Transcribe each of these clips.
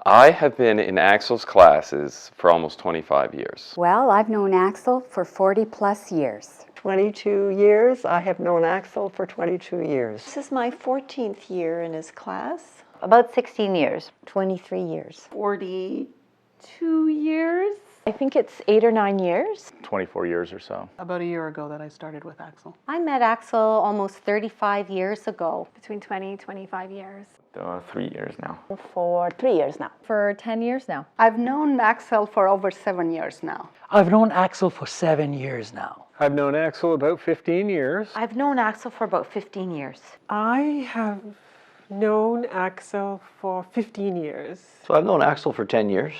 I have been in Axel's classes for almost 25 years. Well, I've known Axel for 40 plus years. 22 years. I have known Axel for 22 years. This is my 14th year in his class. About 16 years. 23 years. 42 years. I think it's 8 or 9 years. 24 years or so. About a year ago that I started with Axel. I met Axel almost 35 years ago. Between 20 and 25 years. 3 years now. For 3 years now. For 10 years now. I've known Axel for over 7 years now. I've known Axel for 7 years now. I've known Axel about 15 years. I've known Axel for about 15 years. I have known Axel for 15 years. So I've known Axel for 10 years.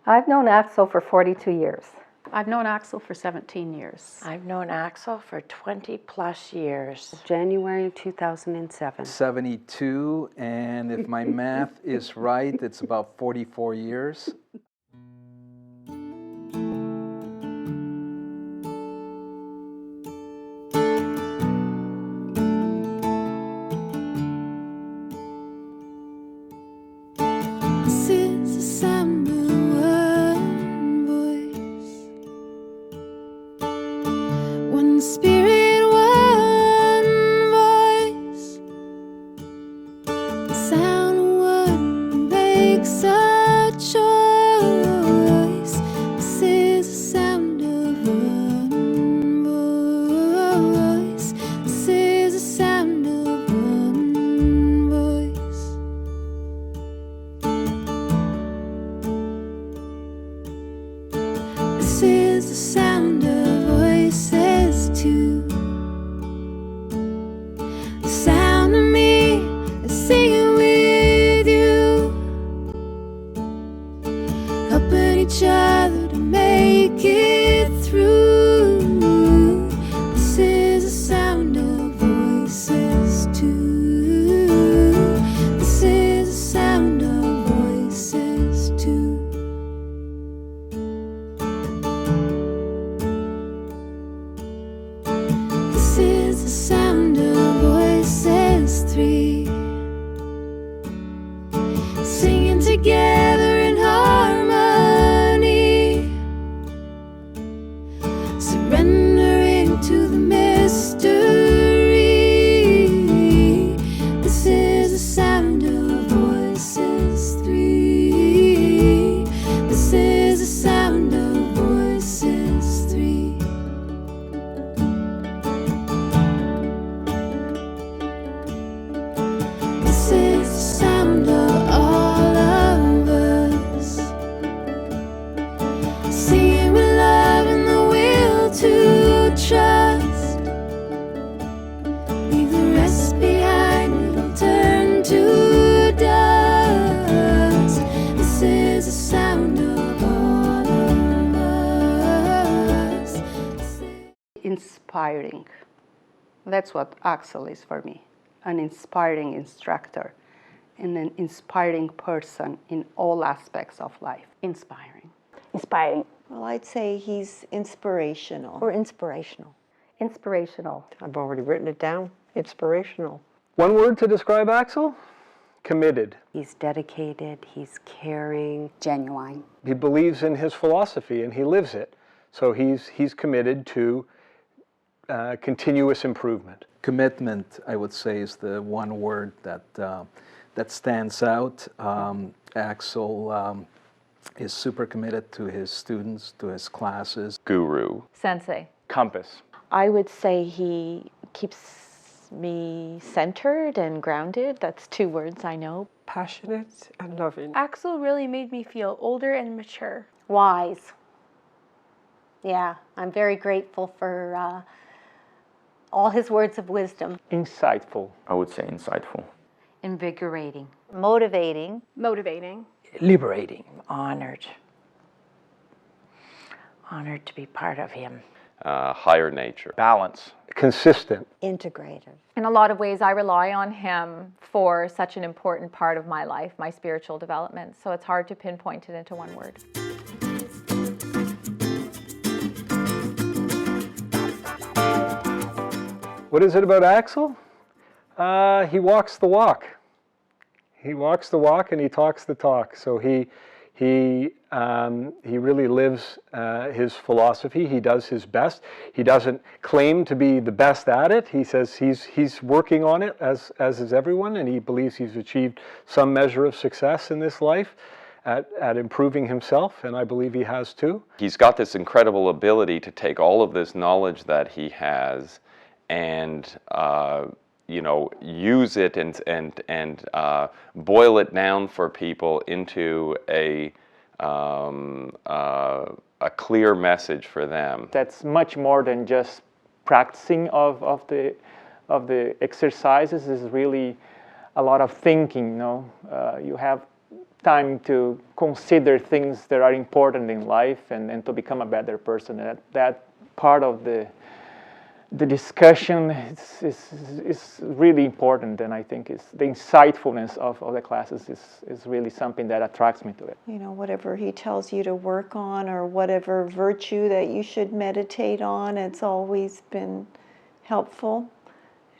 I've known Axel for 42 years. I've known Axel for 17 years. I've known Axel for 20 plus years. January 2007. 72, and if my math is right, it's about 44 years. This is the sound of one voice, one spirit, one voice, the sound of one makes a choice. This is the sound of one voice. This is the sound of one voice. This is the sound of voices too. The sound of me singing with you, helping each other to make it through. This is the sound of voices too. This is the sound of voices too. This is the sound of voices three, singing together in harmony, surrendering to the mystery. This is the sound of voices three. This is the sound of voices three. This is the sound of all of us, singing with love and the will to trust. Leave the rest behind, it'll turn to dust. This is the sound of all of us. Inspiring. That's what Axel is for me. An inspiring instructor and an inspiring person in all aspects of life. Inspiring. Inspiring. Well, I'd say he's inspirational. Or inspirational. Inspirational. I've already written it down. Inspirational. One word to describe Axel? Committed. He's dedicated, he's caring, genuine. He believes in his philosophy and he lives it. So he's committed to continuous improvement. Commitment, I would say, is the one word that stands out. Axel is super committed to his students, to his classes. Guru. Sensei. Compass. I would say he keeps me centered and grounded. That's 2 words I know. Passionate and loving. Axel really made me feel older and mature. Wise. Yeah, I'm very grateful for all his words of wisdom. Insightful. I would say insightful. Invigorating. Motivating. Motivating. Liberating. Honored. Honored to be part of him. Higher nature. Balance. Consistent. Integrative. In a lot of ways, I rely on him for such an important part of my life, my spiritual development. So it's hard to pinpoint it into one word. What is it about Axel? He walks the walk. He walks the walk and he talks the talk. So he really lives his philosophy. He does his best. He doesn't claim to be the best at it. He says he's working on it, as is everyone, and he believes he's achieved some measure of success in this life at improving himself, and I believe he has too. He's got this incredible ability to take all of this knowledge that he has and you know, use it and boil it down for people into a clear message for them. That's much more than just practicing of the exercises. Is really a lot of thinking. You know, you have time to consider things that are important in life and to become a better person. That part of the discussion is really important, and I think the insightfulness of the classes is really something that attracts me to it. You know, whatever he tells you to work on or whatever virtue that you should meditate on, it's always been helpful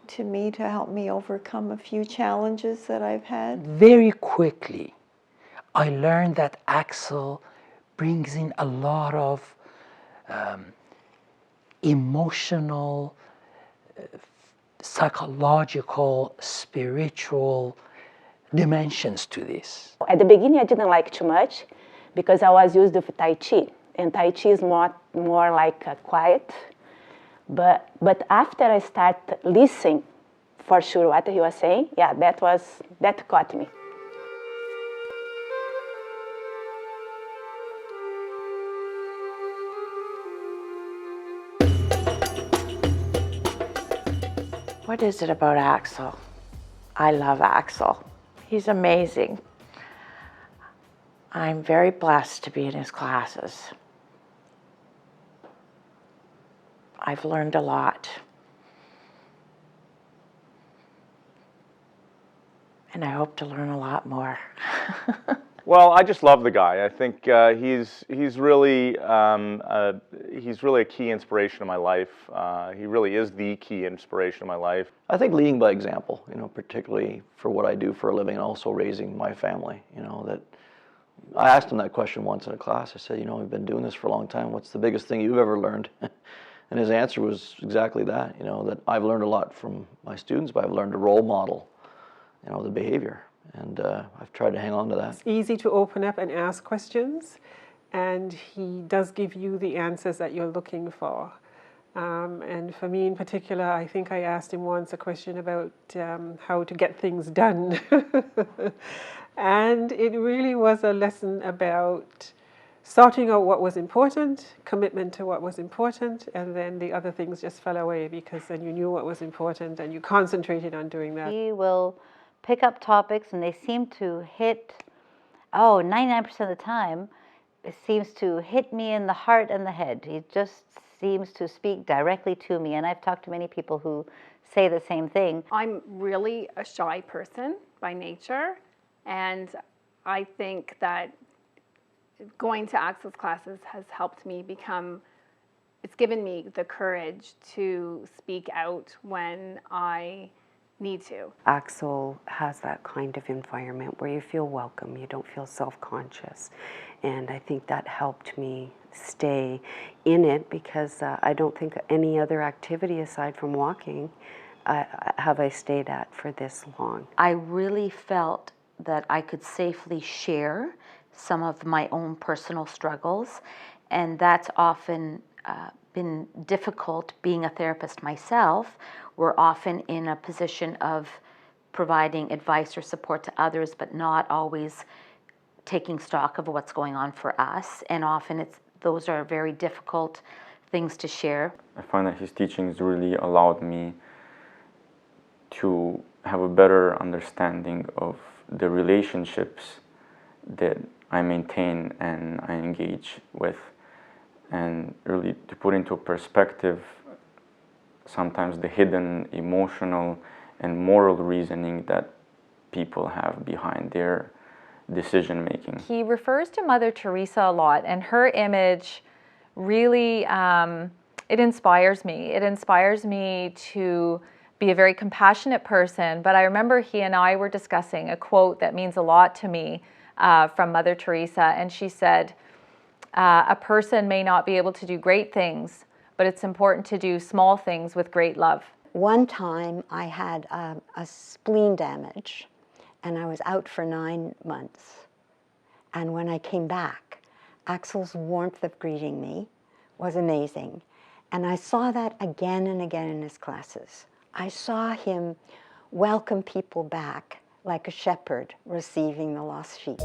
to me to help me overcome a few challenges that I've had. Very quickly, I learned that Axel brings in a lot of emotional, psychological, spiritual dimensions to this. At the beginning, I didn't like too much because I was used to Tai Chi, and Tai Chi is more like quiet. But after I start listening for sure what he was saying, yeah, that caught me. What is it about Axel? I love Axel. He's amazing. I'm very blessed to be in his classes. I've learned a lot. And I hope to learn a lot more. Well, I just love the guy. I think he's really a key inspiration in my life. He really is the key inspiration in my life. I think leading by example, you know, particularly for what I do for a living and also raising my family, you know, that I asked him that question once in a class. I said, you know, we've been doing this for a long time. What's the biggest thing you've ever learned? And his answer was exactly that, you know, that I've learned a lot from my students, but I've learned to role model, you know, the behavior. And I've tried to hang on to that. It's easy to open up and ask questions, and he does give you the answers that you're looking for. And for me in particular, I think I asked him once a question about how to get things done. And it really was a lesson about sorting out what was important, commitment to what was important, and then the other things just fell away because then you knew what was important and you concentrated on doing that. He will pick up topics and they seem to hit, 99% of the time, it seems to hit me in the heart and the head. He just seems to speak directly to me, and I've talked to many people who say the same thing. I'm really a shy person by nature, and I think that going to Axel's classes has helped me it's given me the courage to speak out when I need to. Axel has that kind of environment where you feel welcome, you don't feel self-conscious, and I think that helped me stay in it because I don't think any other activity aside from walking have I stayed at for this long. I really felt that I could safely share some of my own personal struggles, and that's often been difficult. Being a therapist myself, we're often in a position of providing advice or support to others, but not always taking stock of what's going on for us, and often those are very difficult things to share. I find that his teachings really allowed me to have a better understanding of the relationships that I maintain and I engage with, and really to put into perspective sometimes the hidden emotional and moral reasoning that people have behind their decision making. He refers to Mother Teresa a lot, and her image really, it inspires me. It inspires me to be a very compassionate person. But I remember he and I were discussing a quote that means a lot to me from Mother Teresa, and she said, a person may not be able to do great things, but it's important to do small things with great love. One time I had a spleen damage and I was out for 9 months. And when I came back, Axel's warmth of greeting me was amazing. And I saw that again and again in his classes. I saw him welcome people back like a shepherd receiving the lost sheep.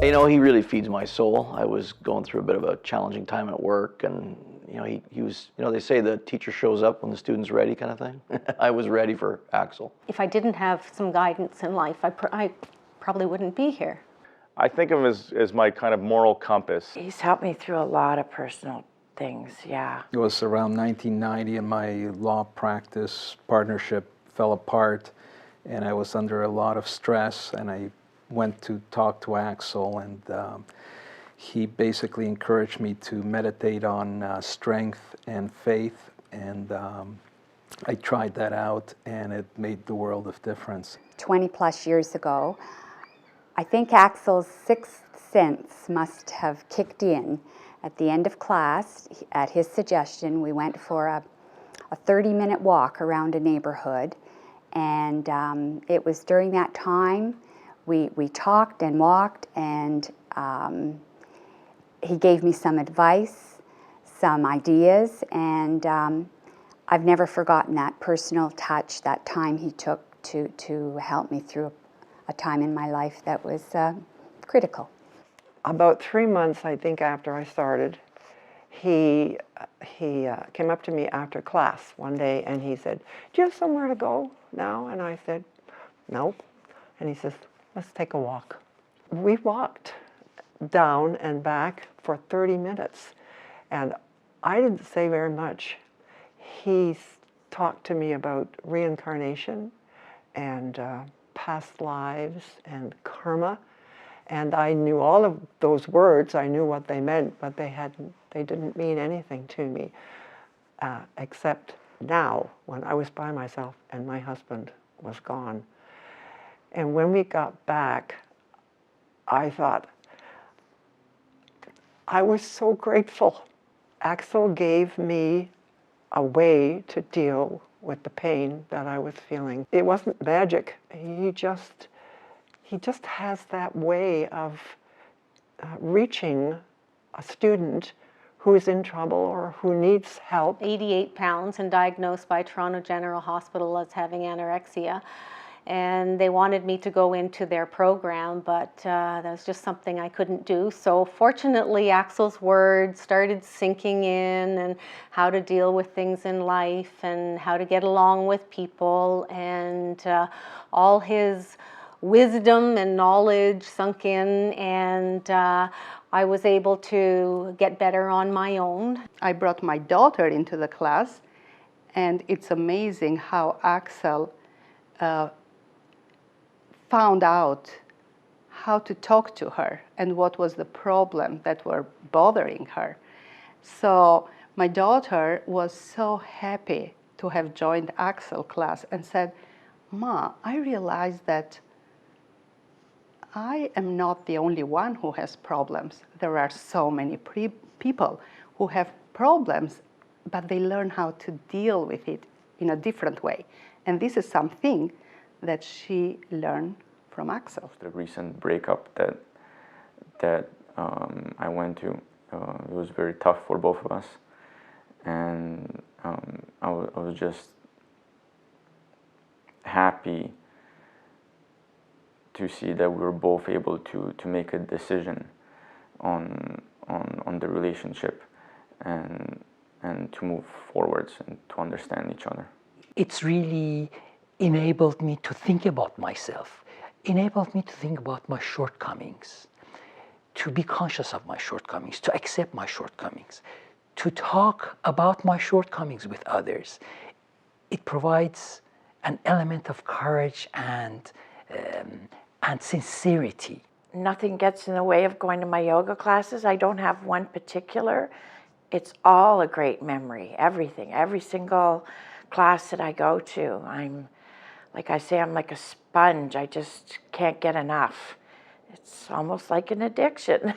You know, he really feeds my soul. I was going through a bit of a challenging time at work, and you know, he was, you know, they say the teacher shows up when the student's ready kind of thing. I was ready for Axel. If I didn't have some guidance in life, I probably wouldn't be here. I think of him as my kind of moral compass. He's helped me through a lot of personal things, yeah. It was around 1990 and my law practice partnership fell apart and I was under a lot of stress, and I went to talk to Axel, and he basically encouraged me to meditate on strength and faith, and I tried that out and it made the world of difference. 20 plus years ago, I think Axel's sixth sense must have kicked in. At the end of class, at his suggestion, we went for a 30-minute walk around a neighborhood, and it was during that time we talked and walked, and he gave me some advice, some ideas, and I've never forgotten that personal touch, that time he took to help me through a time in my life that was critical. About 3 months, I think, after I started, he came up to me after class one day and he said, "Do you have somewhere to go now?" And I said, "Nope." And he says, "Let's take a walk." We walked down and back for 30 minutes, and I didn't say very much. He talked to me about reincarnation and past lives and karma, and I knew all of those words. I knew what they meant, but they didn't mean anything to me, except now when I was by myself and my husband was gone. And when we got back, I thought, I was so grateful. Axel gave me a way to deal with the pain that I was feeling. It wasn't magic. He just has that way of reaching a student who is in trouble or who needs help. 88 pounds and diagnosed by Toronto General Hospital as having anorexia. And they wanted me to go into their program, but that was just something I couldn't do. So fortunately, Axel's words started sinking in, and how to deal with things in life and how to get along with people, and all his wisdom and knowledge sunk in, and I was able to get better on my own. I brought my daughter into the class, and it's amazing how Axel found out how to talk to her and what was the problem that were bothering her. So my daughter was so happy to have joined Axel class and said, "Ma, I realized that I am not the only one who has problems. There are so many people who have problems, but they learn how to deal with it in a different way." And this is something that she learned from Axel. The recent breakup that I went to, it was very tough for both of us, and I was just happy to see that we were both able to make a decision on the relationship and to move forwards and to understand each other. It's really enabled me to think about myself, enabled me to think about my shortcomings, to be conscious of my shortcomings, to accept my shortcomings, to talk about my shortcomings with others. It provides an element of courage and sincerity. nothing gets in the way of going to my yoga classes. I don't have one particular. It's all a great memory, everything, every single class that I go to. Like I say, I'm like a sponge. I just can't get enough. It's almost like an addiction.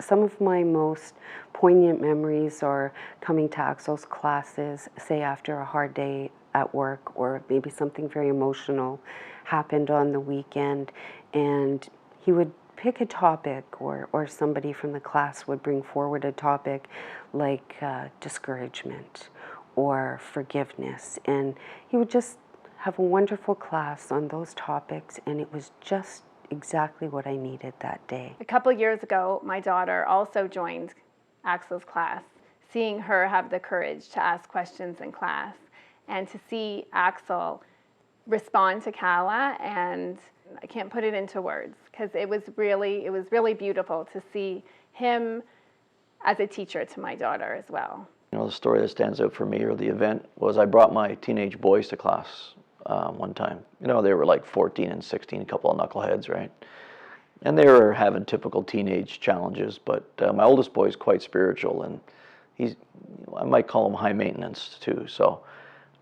Some of my most poignant memories are coming to Axel's classes, say after a hard day at work, or maybe something very emotional happened on the weekend, and he would pick a topic, or somebody from the class would bring forward a topic like discouragement or forgiveness, and he would just have a wonderful class on those topics, and it was just exactly what I needed that day. A couple years ago, my daughter also joined Axel's class. Seeing her have the courage to ask questions in class and to see Axel respond to Kala, and I can't put it into words because it was really beautiful to see him as a teacher to my daughter as well. You know, the story that stands out for me, or the event, was I brought my teenage boys to class one time. You know, they were like 14 and 16, a couple of knuckleheads, right? And they were having typical teenage challenges, but my oldest boy is quite spiritual, and I might call him high maintenance too. So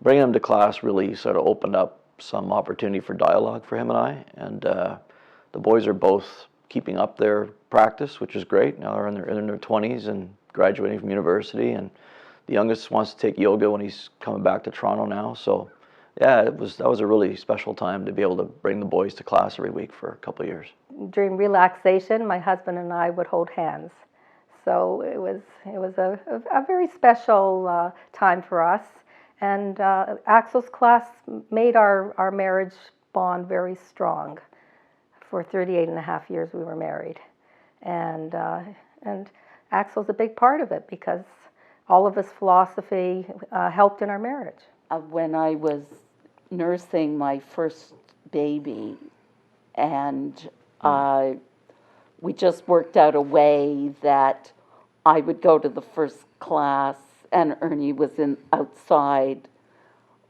bringing him to class really sort of opened up some opportunity for dialogue for him and I. And the boys are both keeping up their practice, which is great. Now they're in their 20s and graduating from university, and the youngest wants to take yoga when he's coming back to Toronto now. So yeah, that was a really special time to be able to bring the boys to class every week for a couple of years. During relaxation, my husband and I would hold hands. So it was a very special time for us. And Axel's class made our marriage bond very strong. For 38 and a half years we were married. And Axel's a big part of it because all of his philosophy helped in our marriage. When I was nursing my first baby, and we just worked out a way that I would go to the first class and Ernie was outside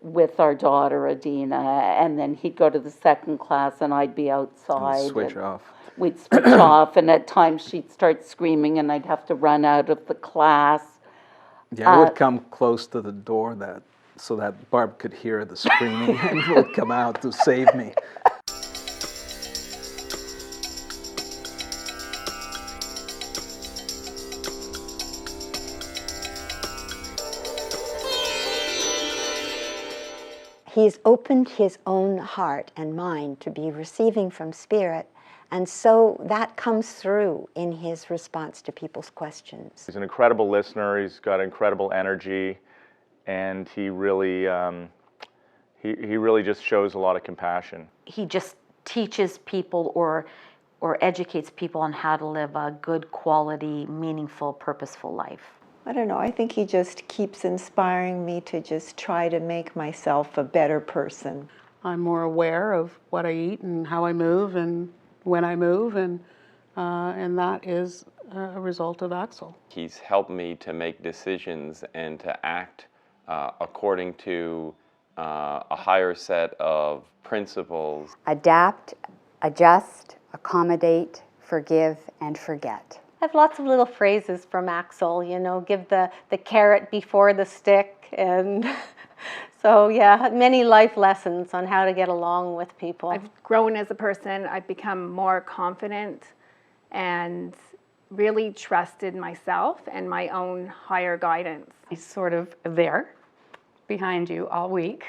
with our daughter Adina, and then he'd go to the second class and I'd be outside. And switch off. We'd switch off, and at times she'd start screaming and I'd have to run out of the class. Yeah, I would come close to the door so that Barb could hear the screaming and would come out to save me. He's opened his own heart and mind to be receiving from Spirit, and so that comes through in his response to people's questions. He's an incredible listener. He's got incredible energy, and he really just shows a lot of compassion. He just teaches people or educates people on how to live a good quality, meaningful, purposeful life. I don't know, I think he just keeps inspiring me to just try to make myself a better person. I'm more aware of what I eat and how I move and when I move, and that is a result of Axel. He's helped me to make decisions and to act according to a higher set of principles. Adapt, adjust, accommodate, forgive, and forget. I have lots of little phrases from Axel, you know, give the carrot before the stick, and so yeah, many life lessons on how to get along with people. I've grown as a person. I've become more confident and really trusted myself and my own higher guidance. He's sort of there behind you all week,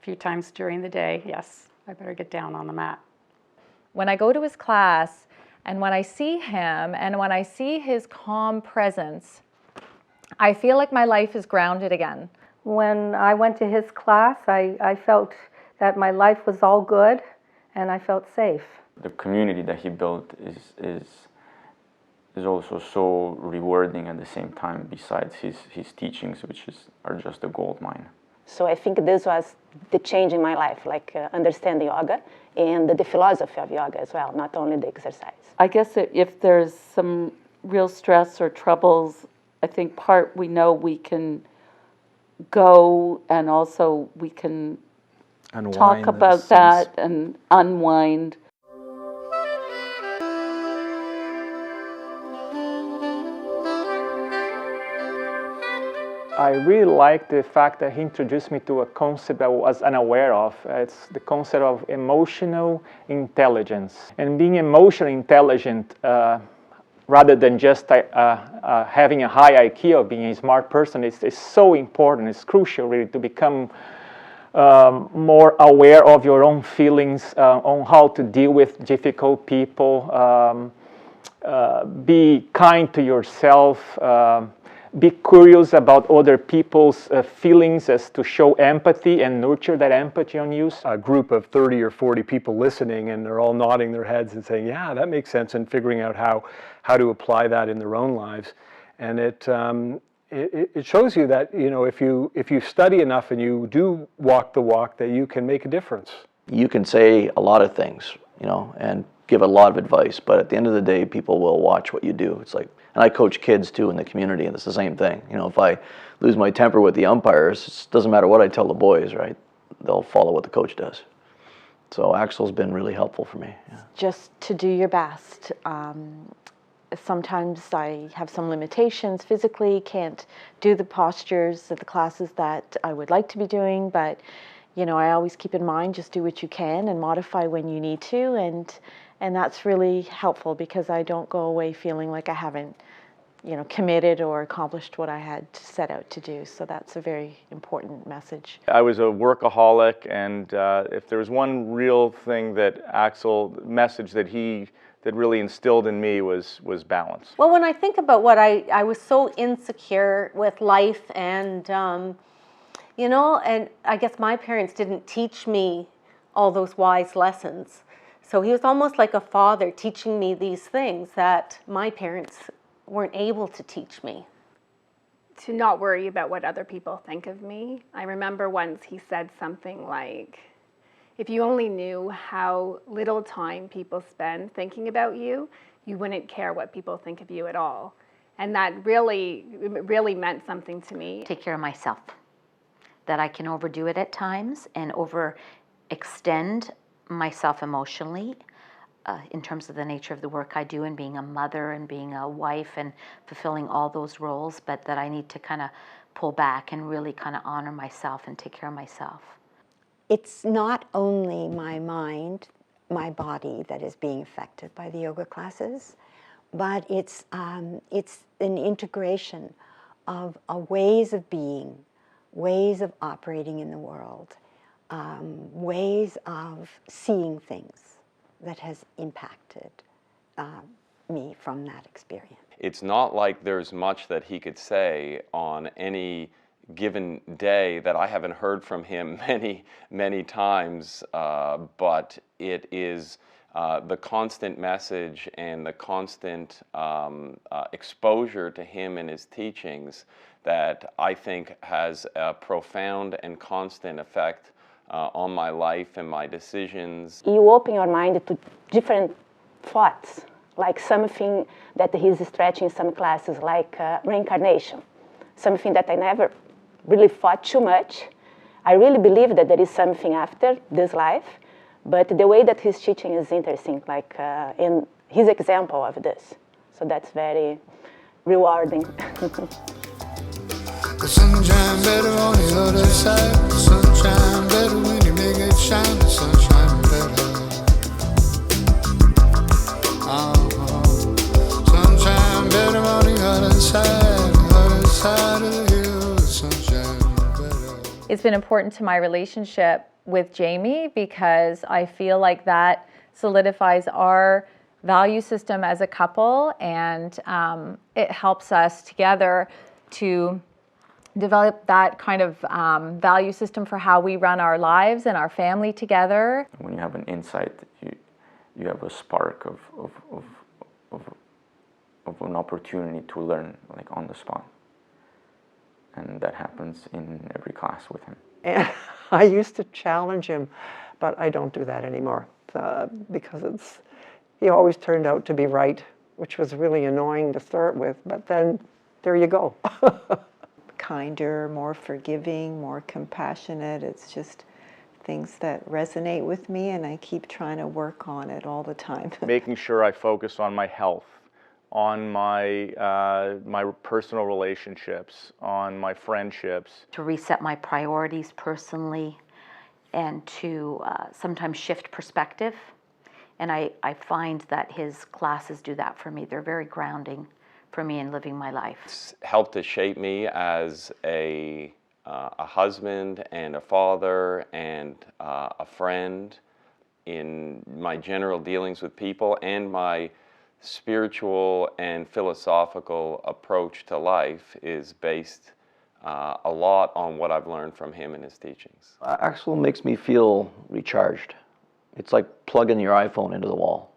a few times during the day. Yes, I better get down on the mat. When I go to his class, and when I see him, and when I see his calm presence, I feel like my life is grounded again. When I went to his class, I felt that my life was all good, and I felt safe. The community that he built is also so rewarding at the same time, besides his teachings, which are just a gold mine. So I think this was the change in my life, like understand yoga and the philosophy of yoga as well, not only the exercise. I guess if there's some real stress or troubles, I think we know we can go, and also we can talk about that and unwind. I really like the fact that he introduced me to a concept I was unaware of. It's the concept of emotional intelligence. And being emotionally intelligent, rather than just having a high IQ or being a smart person, is so important. It's crucial, really, to become more aware of your own feelings, on how to deal with difficult people, be kind to yourself, be curious about other people's feelings, as to show empathy and nurture that empathy on you. A group of 30 or 40 people listening, and they're all nodding their heads and saying, yeah, that makes sense, and figuring out how to apply that in their own lives. And it shows you that, you know, if you study enough and you do walk the walk, that you can make a difference. You can say a lot of things, you know, and give a lot of advice, but at the end of the day, people will watch what you do. It's like, and I coach kids too in the community, and it's the same thing. You know, if I lose my temper with the umpires, it doesn't matter what I tell the boys, right? They'll follow what the coach does. So Axel's been really helpful for me. Yeah. Just to do your best. Sometimes I have some limitations physically, can't do the postures of the classes that I would like to be doing, but you know, I always keep in mind, just do what you can and modify when you need to, and that's really helpful, because I don't go away feeling like I haven't, you know, committed or accomplished what I had set out to do. So that's a very important message. I was a workaholic, and if there was one real thing that message that really instilled in me was balance. Well, when I think about what I was so insecure with life, and you know, and I guess my parents didn't teach me all those wise lessons. So he was almost like a father teaching me these things that my parents weren't able to teach me. To not worry about what other people think of me. I remember once he said something like, if you only knew how little time people spend thinking about you, you wouldn't care what people think of you at all. And that really meant something to me. Take care of myself. That I can overdo it at times and overextend myself emotionally in terms of the nature of the work I do, and being a mother and being a wife and fulfilling all those roles, but that I need to kind of pull back and really kind of honor myself and take care of myself. It's not only my mind, my body that is being affected by the yoga classes, but it's an integration of ways of being, ways of operating in the world, ways of seeing things that has impacted me from that experience. It's not like there's much that he could say on any given day that I haven't heard from him many times, but it is the constant message and the constant exposure to him and his teachings that I think has a profound and constant effect on my life and my decisions. You open your mind to different thoughts, like something that he's stretching in some classes, like reincarnation, something that I never really thought too much. I really believe that there is something after this life, but the way that he's teaching is interesting, like in his example of this. So that's very rewarding. The sunshine better on the other side. The sunshine better when you make it shine. The sunshine better. Sunshine better on the other side. The other side of the hill. The sunshine better. It's been important to my relationship with Jamie, because I feel like that solidifies our value system as a couple, and it helps us together to develop that kind of value system for how we run our lives and our family together. When you have an insight, you have a spark of an opportunity to learn, like on the spot, and that happens in every class with him. And I used to challenge him, but I don't do that anymore because he always turned out to be right, which was really annoying to start with, but then there you go. Kinder, more forgiving, more compassionate. It's just things that resonate with me, and I keep trying to work on it all the time. Making sure I focus on my health, on my my personal relationships, on my friendships. To reset my priorities personally and to sometimes shift perspective. And I find that his classes do that for me. They're very grounding for me in living my life. It's helped to shape me as a husband and a father and a friend in my general dealings with people, and my spiritual and philosophical approach to life is based a lot on what I've learned from him and his teachings. Axel makes me feel recharged. It's like plugging your iPhone into the wall.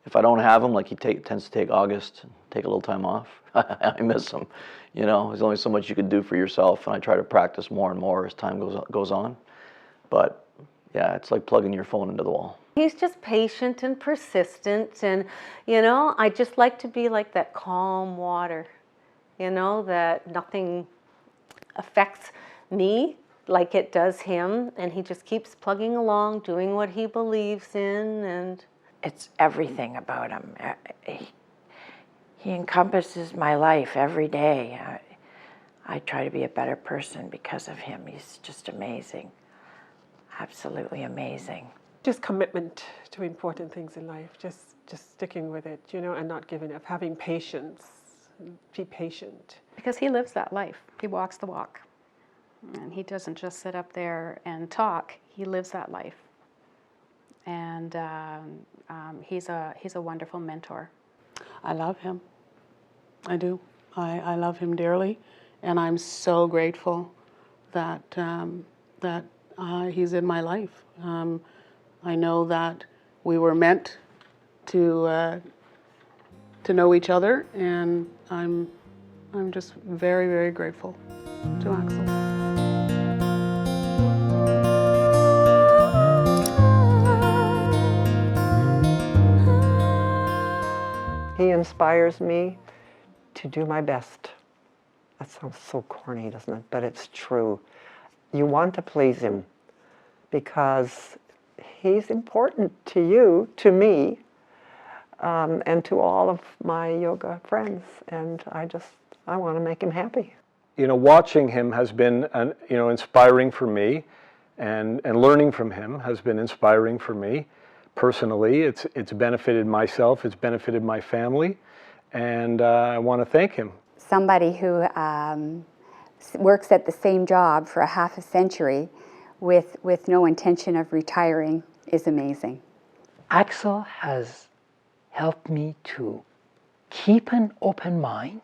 If I don't have him, like he tends to take August and take a little time off, I miss him. You know, there's only so much you can do for yourself, and I try to practice more and more as time goes on. But yeah, it's like plugging your phone into the wall. He's just patient and persistent, and you know, I just like to be like that calm water, you know, that nothing affects me like it does him, and he just keeps plugging along, doing what he believes in. And it's everything about him. He encompasses my life every day. I try to be a better person because of him. He's just amazing. Absolutely amazing. Just commitment to important things in life, just sticking with it, you know, and not giving up, having patience, be patient. Because he lives that life. He walks the walk. And he doesn't just sit up there and talk, he lives that life. And he's a wonderful mentor. I love him. I do. I love him dearly, and I'm so grateful that he's in my life. I know that we were meant to know each other, and I'm just very, very grateful to Axel. He inspires me to do my best. That sounds so corny, doesn't it? But it's true. You want to please him because he's important to you, to me, and to all of my yoga friends. And I want to make him happy. You know, watching him has been, inspiring for me, and learning from him has been inspiring for me. Personally, it's benefited myself, it's benefited my family, and I want to thank him. Somebody who works at the same job for a half a century with no intention of retiring is amazing. Axel has helped me to keep an open mind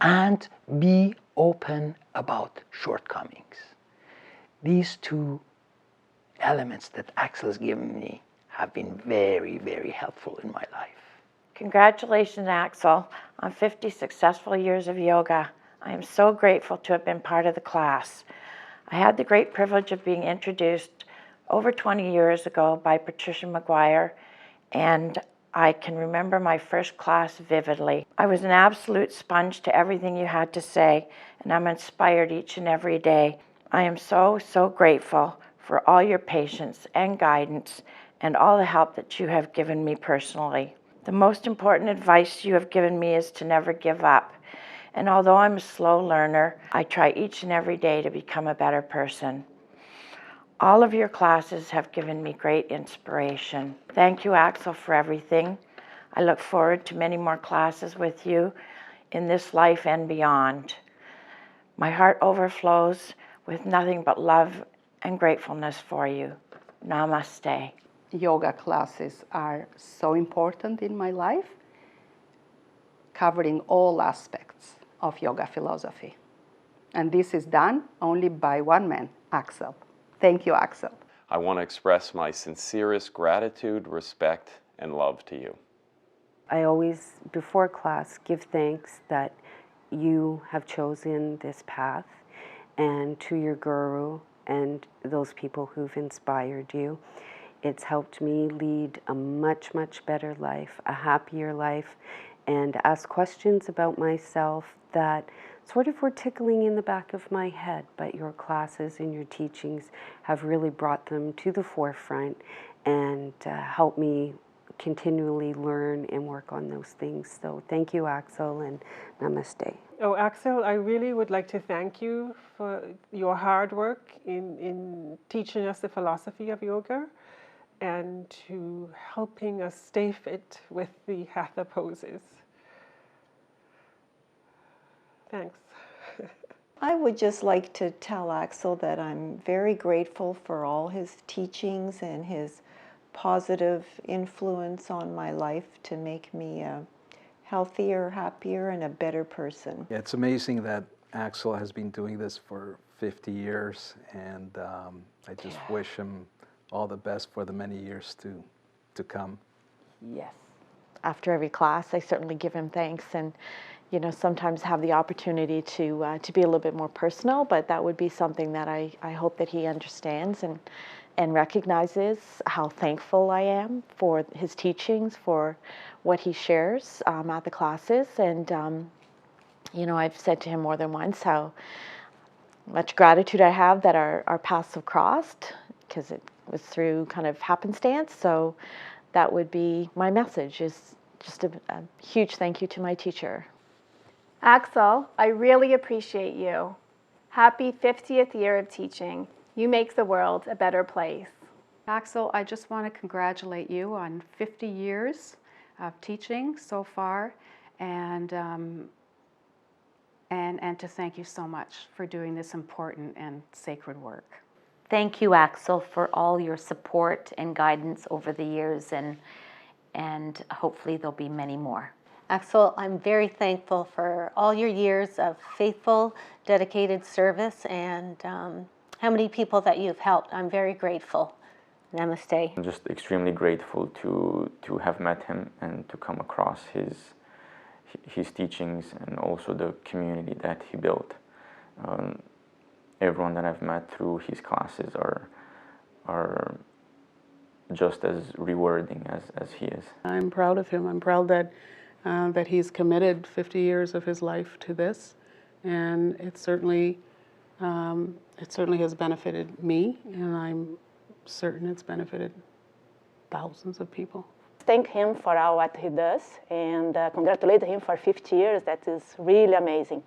and be open about shortcomings. These two elements that Axel has given me have been very, very helpful in my life. Congratulations, Axel, on 50 successful years of yoga. I am so grateful to have been part of the class. I had the great privilege of being introduced over 20 years ago by Patricia McGuire, and I can remember my first class vividly. I was an absolute sponge to everything you had to say, and I'm inspired each and every day. I am so, so grateful for all your patience and guidance and all the help that you have given me personally. The most important advice you have given me is to never give up. And although I'm a slow learner, I try each and every day to become a better person. All of your classes have given me great inspiration. Thank you, Axel, for everything. I look forward to many more classes with you in this life and beyond. My heart overflows with nothing but love and gratefulness for you. Namaste. Yoga classes are so important in my life, covering all aspects of yoga philosophy. And this is done only by one man, Axel. Thank you, Axel. I want to express my sincerest gratitude, respect, and love to you. I always, before class, give thanks that you have chosen this path, and to your guru and those people who've inspired you. It's helped me lead a much, much better life, a happier life, and ask questions about myself that sort of were tickling in the back of my head, but your classes and your teachings have really brought them to the forefront and helped me continually learn and work on those things. So thank you, Axel, and namaste. Oh, Axel, I really would like to thank you for your hard work in teaching us the philosophy of yoga and to helping us stay fit with the hatha poses. Thanks. I would just like to tell Axel that I'm very grateful for all his teachings and his positive influence on my life to make me a healthier, happier, and a better person. Yeah, it's amazing that Axel has been doing this for 50 years, and I just wish him all the best for the many years to come. Yes. After every class, I certainly give him thanks, and sometimes have the opportunity to be a little bit more personal, but that would be something that I hope that he understands and recognizes how thankful I am for his teachings, for what he shares at the classes. And, I've said to him more than once how much gratitude I have that our paths have crossed, because it was through kind of happenstance. So that would be my message, is just a huge thank you to my teacher. Axel, I really appreciate you. Happy 50th year of teaching. You make the world a better place. Axel, I just want to congratulate you on 50 years of teaching so far, and to thank you so much for doing this important and sacred work. Thank you, Axel, for all your support and guidance over the years, and hopefully there'll be many more. Axel, I'm very thankful for all your years of faithful, dedicated service, and how many people that you've helped. I'm very grateful. Namaste. I'm just extremely grateful to have met him and to come across his teachings, and also the community that he built. Everyone that I've met through his classes are just as rewarding as he is. I'm proud of him. I'm proud that that he's committed 50 years of his life to this, and it certainly has benefited me, and I'm certain it's benefited thousands of people. Thank him for all what he does, and congratulate him for 50 years. That is really amazing.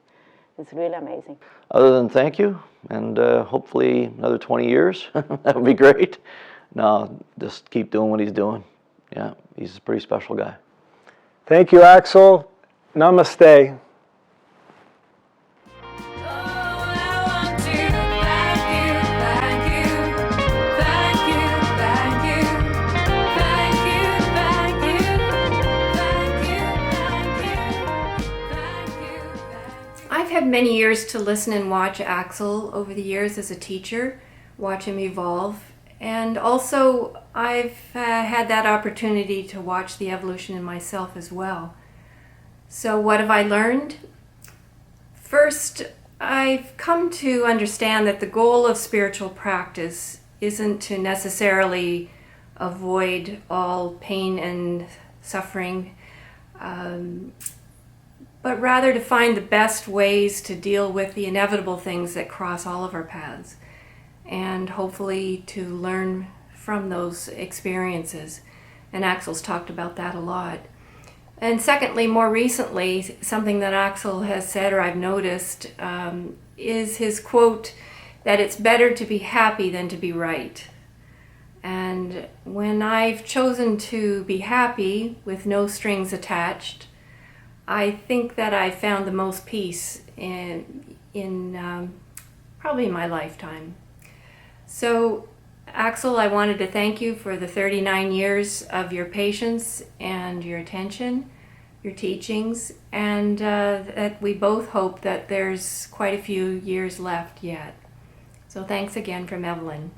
It's really amazing. Other than thank you, and hopefully another 20 years, that would be great. No, just keep doing what he's doing. Yeah, he's a pretty special guy. Thank you, Axel. Namaste. I've had many years to listen and watch Axel over the years as a teacher, watch him evolve, and also I've had that opportunity to watch the evolution in myself as well. So what have I learned? First, I've come to understand that the goal of spiritual practice isn't to necessarily avoid all pain and suffering, but rather to find the best ways to deal with the inevitable things that cross all of our paths, and hopefully to learn from those experiences. And Axel's talked about that a lot. And secondly, more recently, something that Axel has said, or I've noticed, is his quote that it's better to be happy than to be right. And when I've chosen to be happy with no strings attached, I think that I found the most peace in probably my lifetime. So, Axel, I wanted to thank you for the 39 years of your patience and your attention, your teachings, and that we both hope that there's quite a few years left yet. So thanks again from Evelyn.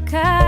'cause